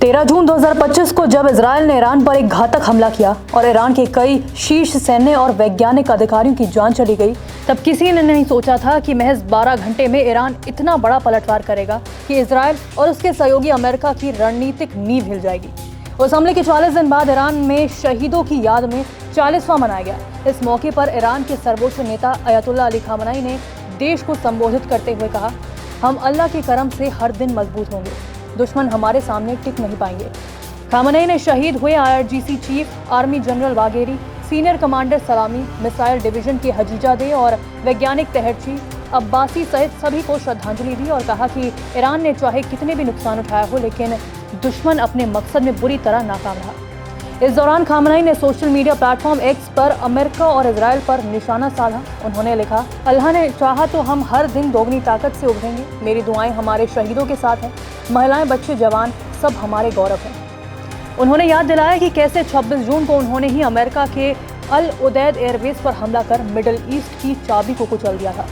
13 जून 2025 को जब इजराइल ने ईरान पर एक घातक हमला किया और ईरान के कई शीर्ष सैन्य और वैज्ञानिक अधिकारियों की जान चली गई, तब किसी ने नहीं सोचा था कि महज 12 घंटे में ईरान इतना बड़ा पलटवार करेगा कि इजराइल और उसके सहयोगी अमेरिका की रणनीतिक नींव हिल जाएगी। उस हमले के 40 दिन बाद ईरान में शहीदों की याद में 40वां मनाया गया। इस मौके पर ईरान के सर्वोच्च नेता अयतुल्ला अली खामनेई ने देश को संबोधित करते हुए कहा, हम अल्लाह के करम से हर दिन मजबूत होंगे, दुश्मन हमारे सामने टिक नहीं पाएंगे। खामनेई ने शहीद हुए IRGC chief army general Bagheri, senior commander Salami missile division के हजीजादे और वैज्ञानिक तहरची अब्बासी सहित सभी को श्रद्धांजलि दी और कहा कि ईरान ने चाहे कितने भी नुकसान उठाया हो, लेकिन दुश्मन अपने मकसद में बुरी तरह नाकाम रहा। इस दौरान खामनेई ने सोशल मीडिया प्लेटफॉर्म एक्स पर अमेरिका और इजराइल पर निशाना साधा। उन्होंने लिखा, अल्लाह ने चाहा तो हम हर दिन दोगुनी ताकत से उभरेंगे। मेरी दुआएं हमारे शहीदों के साथ हैं। महिलाएं, बच्चे, जवान सब हमारे गौरव हैं। उन्होंने याद दिलाया कि कैसे 26 जून को उन्होंने ही अमेरिका के अल उदैद एयरबेस पर हमला कर मिडिल ईस्ट की चाबी को कुचल दिया था।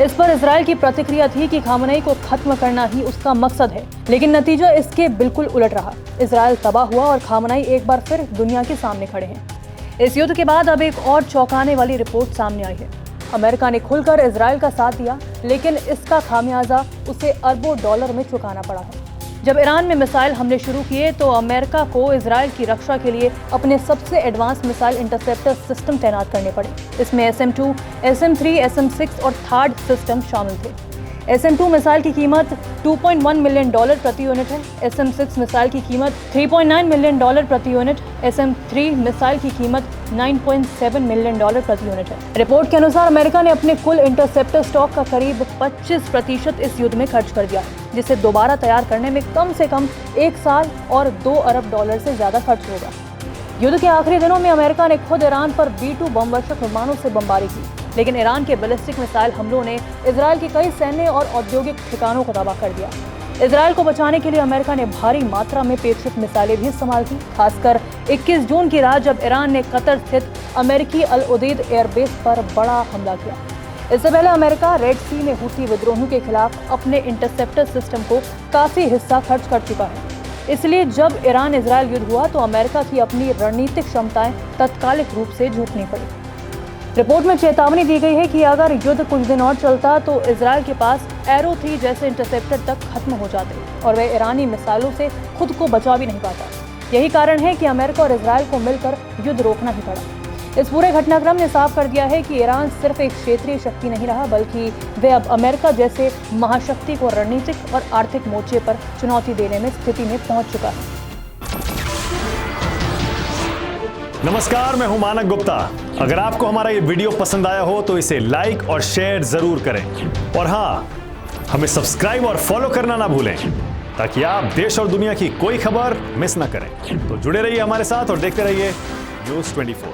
इस पर इजराइल की प्रतिक्रिया थी कि खामनेई को खत्म करना ही उसका मकसद है, लेकिन नतीजा इसके बिल्कुल उलट रहा। इजराइल तबाह हुआ और खामनेई एक बार फिर दुनिया के सामने खड़े हैं। इस युद्ध के बाद अब एक और चौंकाने वाली रिपोर्ट सामने आई है। अमेरिका ने खुलकर इजराइल का साथ दिया, लेकिन इसका खामियाजा उसे अरबों डॉलर में चुकाना पड़ा है। जब ईरान में मिसाइल हमले शुरू किए तो अमेरिका को इजराइल की रक्षा के लिए अपने सबसे एडवांस मिसाइल इंटरसेप्टर सिस्टम तैनात करने पड़े। इसमें SM-2, SM-3, SM-6 और THAAD सिस्टम शामिल थे। SM-2 मिसाइल की कीमत $2.1 मिलियन प्रति यूनिट है। SM-6 मिसाइल की कीमत $3.9 मिलियन प्रति यूनिट। SM-3 मिसाइल की कीमत $9.7 मिलियन प्रति यूनिट है। रिपोर्ट के अनुसार अमेरिका ने अपने कुल इंटरसेप्टर स्टॉक का करीब 25% इस युद्ध में खर्च कर दिया, जिसे दोबारा तैयार करने में कम से कम 1 साल और $2 अरब से ज्यादा खर्च होगा। युद्ध के आखिरी दिनों में अमेरिका ने खुद ईरान पर B-2 बमवर्षक विमानों से बमबारी की, लेकिन ईरान के बैलिस्टिक मिसाइल हमलों ने इजराइल के कई सैन्य और औद्योगिक ठिकानों को तबाह कर दिया। इजराइल को बचाने के लिए अमेरिका ने भारी मात्रा में पेट्रियट मिसाइलें भी इस्तेमाल की, खासकर 21 जून की रात जब ईरान ने कतर स्थित अमेरिकी अल उदैद एयरबेस पर बड़ा हमला किया। इससे पहले अमेरिका रेड सी में हूती विद्रोहियों के खिलाफ अपने इंटरसेप्टर सिस्टम को काफी हिस्सा खर्च कर चुका है। इसलिए जब ईरान इजराइल युद्ध हुआ तो अमेरिका की अपनी रणनीतिक क्षमताएं तत्कालिक रूप से झुकनी पड़ी। रिपोर्ट में चेतावनी दी गई है कि अगर युद्ध कुछ दिन और चलता तो इजराइल के पास एरो 3 जैसे इंटरसेप्टर तक खत्म हो जाते और वह ईरानी मिसाइलों से खुद को बचा भी नहीं पाता। यही कारण है कि अमेरिका और इजराइल को मिलकर युद्ध रोकना ही पड़ा। इस पूरे घटनाक्रम ने साफ कर दिया है कि ईरान सिर्फ एक क्षेत्रीय शक्ति नहीं रहा, बल्कि वह अब अमेरिका जैसे महाशक्ति को रणनीतिक और आर्थिक मोर्चे पर चुनौती देने में स्थिति में पहुंच चुका है। नमस्कार, मैं हूं मानक गुप्ता। अगर आपको हमारा ये वीडियो पसंद आया हो तो इसे लाइक और शेयर जरूर करें, और हाँ, हमें सब्सक्राइब और फॉलो करना ना भूलें ताकि आप देश और दुनिया की कोई खबर मिस ना करें। तो जुड़े रहिए हमारे साथ और देखते रहिए News 24।